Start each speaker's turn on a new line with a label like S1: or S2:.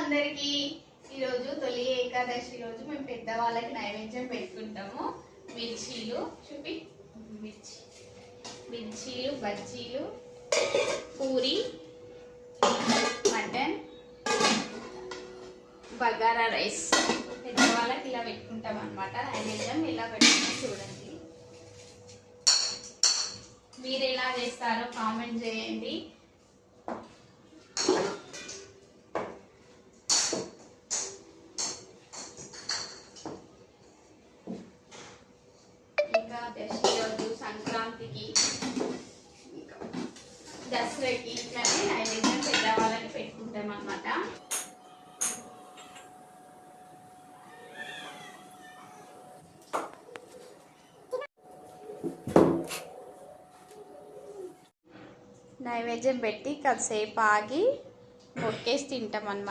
S1: అందరికి ఈరోజు తొలి ఏకాదశి రోజు మేము పెద్దవాళ్ళకి నైవేద్యం పెట్టుకుంటాము. మిర్చీలు చూపి మిర్చీలు బజ్జీలు పూరి మటన్ బగారా రైస్ పెద్దవాళ్ళకి ఇలా పెట్టుకుంటాం అన్నమాట. నైవేద్యం ఇలా పెట్టుకుంటాం. చూడండి మీరు ఎలా చేస్తారో కామెంట్ చేయండి. ఇంకా దశమి రోజు సంక్రాంతికి ఇంకా దసరాకి ఇట్లానే నైవేద్యం పెద్దవాళ్ళని పెట్టుకుంటాం అన్నమాట. నైవేద్యం పెట్టి కాసేపు ఆగి మొక్కేసి తింటాం అన్నమాట.